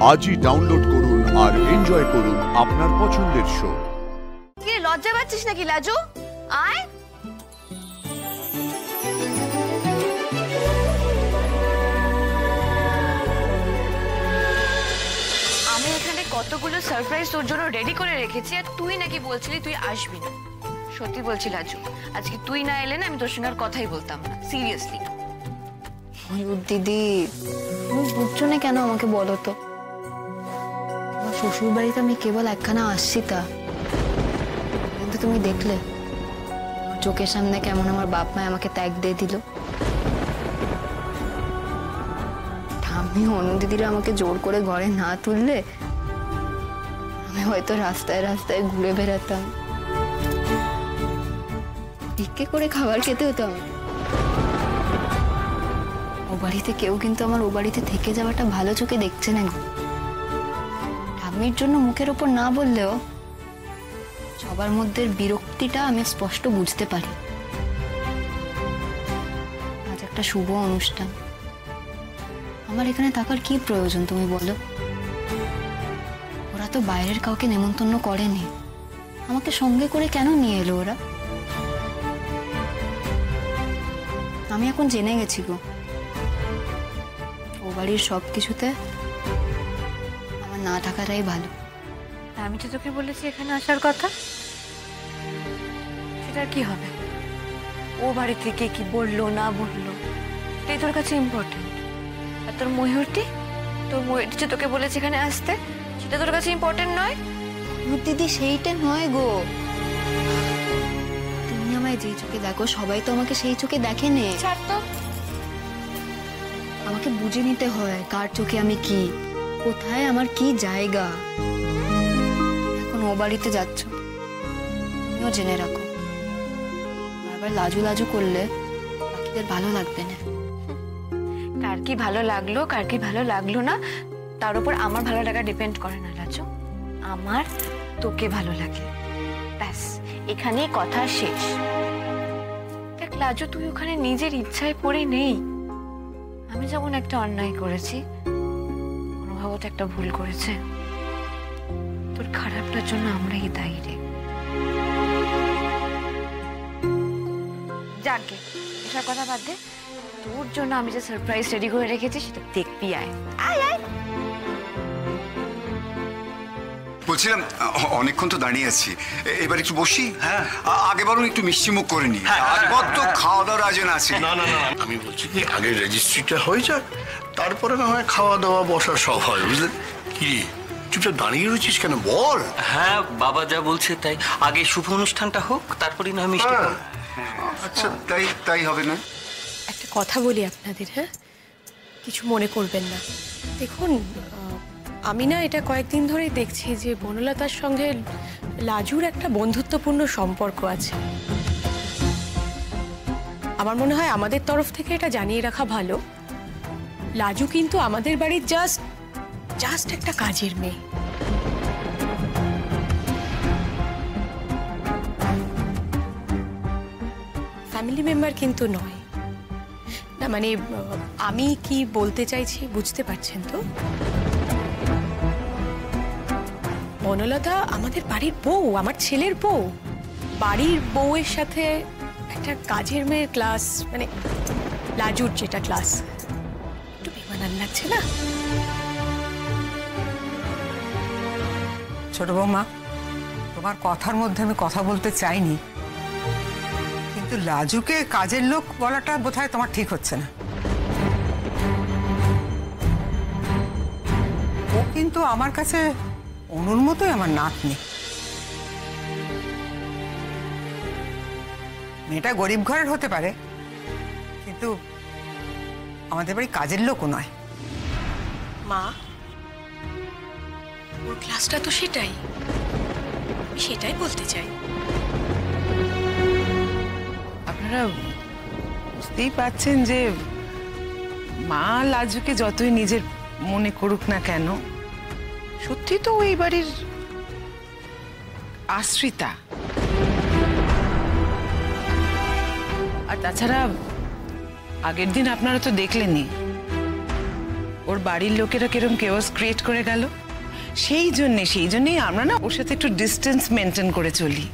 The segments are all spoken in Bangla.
আজই ডাউনলোড করুন আর এনজয় করুন আপনার পছন্দের শো। কি লজ্জা পাচ্ছিস নাকি লাজু? আয়। আমি এখানে কতগুলো সারপ্রাইজ তোর জন্য রেডি করে রেখেছি আর তুই নাকি বলছিলি তুই আসবি না। সত্যি বলছি লাজু, আজকে তুই না এলে না আমি তোর সঙ্গে আর কথাই বলতাম না, সিরিয়াসলি। দিদি, তুমি বুঝছো না কেন আমাকে বলো তো? আমার শ্বশুর বাড়িতে আমি কেবল একখানা আসছি তা, কিন্তু তুমি দেখলে চোখের সামনে কেমন আমার বাপ মা আমাকে ত্যাগ দিয়ে দিল। আমি অন্য দিদিরা আমাকে জোর করে ঘরে না তুললে আমি হয়তো রাস্তায় রাস্তায় ঘুরে বেড়াতাম, ভিক্ষে করে খাবার খেতে হতো আমার। ও বাড়িতে কেউ কিন্তু আমার ও বাড়িতে থেকে যাওয়াটা ভালো চোখে দেখছে না। ঠাম্মির জন্য মুখের ওপর না বললেও সবার মধ্যে বিরক্তিটা আমি স্পষ্ট বুঝতে পারি। আজ একটা শুভ অনুষ্ঠান, আমার এখানে থাকার কি প্রয়োজন তুমি বলো? ওরা তো বাইরের কাউকে নেমন্তন্ন করেনি, আমাকে সঙ্গে করে কেন নিয়ে এলো ওরা? আমি এখন জেনে গেছি গো, ও বাড়ির সব কিছুতে আমার না থাকাটাই ভালো। আমি তো তোকে বলেছি এখানে আসার কথা, সেটার কি হবে? ও বাড়ি থেকে কি বললো না বললো এটাই তোর কাছে ইম্পর্টেন্ট। আর তোর ময়ূরটি যে তোকে বলেছে এখানে আসতে, সেটা তোর কাছে ইম্পর্টেন্ট নয়? দিদি, সেইটা নয় গো। তুমি আমায় যেই চোখে দেখো সবাই তো আমাকে সেই চোখে দেখে নে। ছাড় তো। আমাকে বুঝে নিতে হয় কার চোখে আমি কি, কোথায় আমার কি জায়গা। এখন ও বাড়িতে যাচ্ছ, তুমিও জেনে রাখো বারবার লাজু লাজু করলে বাকিদের ভালো লাগবে না। কার কি ভালো লাগলো কার কি ভালো লাগলো না তার উপর আমার ভালো লাগা ডিপেন্ড করে না লাজু। আমার তোকে ভালো লাগে, ব্যাস এখানেই কথা শেষ। দেখ লাজু, তুই ওখানে নিজের ইচ্ছায় পড়ে নেই। আমি যেমন একটা অন্যায় করেছি, অনুভবও তো একটা ভুল করেছে। তোর খারাপটার জন্য আমরাই দায়ী রে। যাকে এসব কথা বাদ দে, তোর জন্য আমি যে সারপ্রাইজ রেডি করে রেখেছি সেটা দেখবি। আয় আয় আয়। বলছিলাম অনেকক্ষণ তো দাঁড়িয়ে আছি, এবার একটু বসি। হ্যাঁ, আগে বরং একটু মিষ্টি মুখ করে নি। আজ তো খাওয়া দাওয়ার আয়োজন আছে। না না না, আমি বলছি কি আগে রেজিস্ট্রিটা হয়ে যাক, তারপরে না হয় খাওয়া দাওয়া বসার সব হয়, বুঝলেন? কি চুপচাপ দাঁড়িয়ে রয়েছিস কেন, বল। হ্যাঁ, বাবা যা বলছে তাই, আগে শুভ অনুষ্ঠানটা হোক, তারপরেই না মিষ্টি। আচ্ছা, তাই হবে না? একটা কথা বলি আপনাদের, হ্যাঁ, কিছু মনে করবেন না। দেখুন, আমি না এটা কয়েকদিন ধরেই দেখছি যে বনলতার সঙ্গে লাজুর একটা বন্ধুত্বপূর্ণ সম্পর্ক আছে। আমার মনে হয় আমাদের তরফ থেকে এটা জানিয়ে রাখা ভালো, লাজু কিন্তু আমাদের বাড়ির জাস্ট একটা কাজের মেয়ে। ফ্যামিলি মেম্বার কিন্তু নয়। না মানে আমি কি বলতে চাইছি বুঝতে পারছেন তো? বনলতা আমাদের বাড়ির বউ, আমার ছেলের বউ। বাড়ির বউয়ের সাথে একটা কাজের মেয়ের ক্লাস, মানে লাজুর যেটা ক্লাস, একটু বেমানান লাগছে না? ছোট বৌমা, তোমার কথার মধ্যে আমি কথা বলতে চাইনি, কিন্তু লাজুকে কাজের লোক বলাটা বোধহয় তোমার ঠিক হচ্ছে না। ও কিন্তু আমার কাছে অনুর মতোই আমার নাতনি। মেয়েটা গরিব ঘরের হতে পারে, কিন্তু আমাদের বাড়ি কাজের লোকও নয়। মা, ওর ক্লাসটা তো সেটাই, আমি সেটাই বলতে চাই। আপনারা বুঝতেই পারছেন যে মা লাজুকে যতই নিজের মনে করুক না কেন, সত্যি তো ওই বাড়ির আশ্রিতা। আর তাছাড়া আগের দিন আপনারা তো দেখলেনই ওর বাড়ির লোকেরা কিরম কেওয়াস ক্রিয়েট করে গেল। সেই জন্যেই আমরা না ওর সাথে একটু ডিস্টেন্স মেনটেন করে চলি।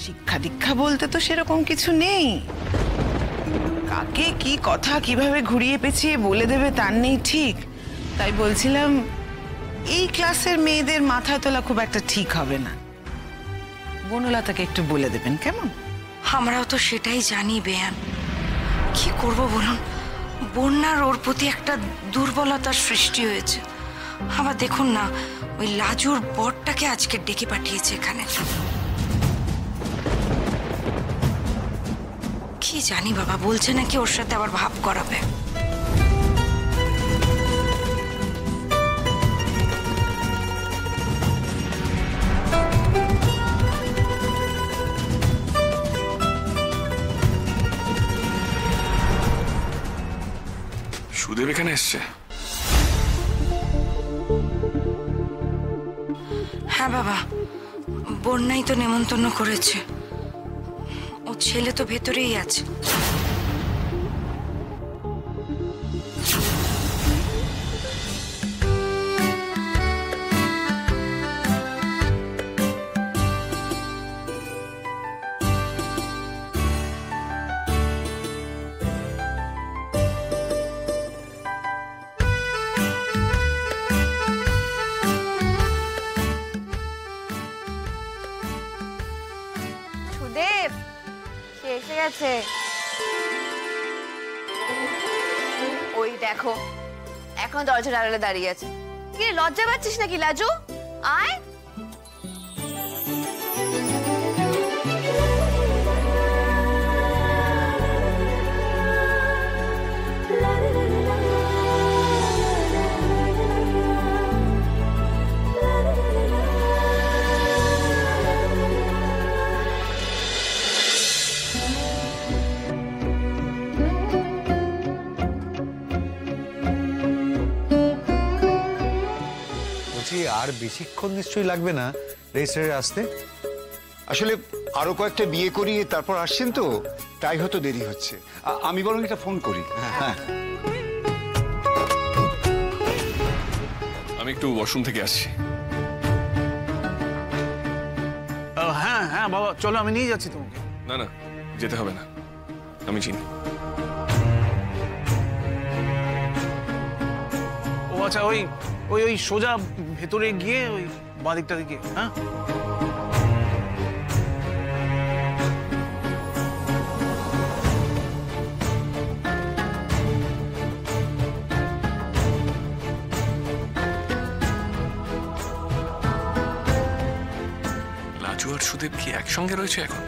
শিক্ষা দীক্ষা বলতে তো সেরকম কিছু নেই, কাকে কি কথা কিভাবে ঘুরিয়ে পেঁচিয়ে বলে দেবে তার নেই ঠিক। তাই বলছিলাম এই ক্লাসের মেয়েদের মাথায় তোলা খুব একটা ঠিক হবে না। বনলতাকে একটু বলে দেবেন কেমন? আমরাও তো সেটাই জানি বেয়ান, কি করব বলুন। বন্যার ওর প্রতি একটা দুর্বলতার সৃষ্টি হয়েছে। আবার দেখুন না, ওই লাজুর বরটাকে আজকে ডেকে পাঠিয়েছে এখানে। কি জানি বাবা, বলছে নাকি ওর সাথে আবার ভাব করাবে। সুদেব এখানে এসছে? হ্যাঁ বাবা, বন্যাই তো নেমন্তন্ন করেছে। ও ছেলে তো ভেতরেই আছে। সুদেব সে এসে গেছে। ওই দেখো এখন দরজার আড়ালে দাঁড়িয়ে আছে। কি রে, লজ্জা পাচ্ছিস নাকি লাজু? আয়। আর বেশিক্ষণ নিশ্চয়ই লাগবে না রেজিস্ট্রারে আসতে। আসলে আরো কয়েকটা বিয়ে করিয়ে তারপর আসছেন তো, তাই হয়তো দেরি হচ্ছে। আমি বরং এটা ফোন করি। হ্যাঁ, আমি একটু ওয়াশরুম থেকে আসছি। হ্যাঁ হ্যাঁ বাবা চলো, আমি নিয়ে যাচ্ছি তোমাকে। না না, যেতে হবে না, আমি চিনি। ও আচ্ছা, ওই ওই ওই সোজা ভেতরে গিয়ে ওই বাদিকটা দিকে। হ্যাঁ লাজু আর সুদেব কি একসঙ্গে রয়েছে এখন?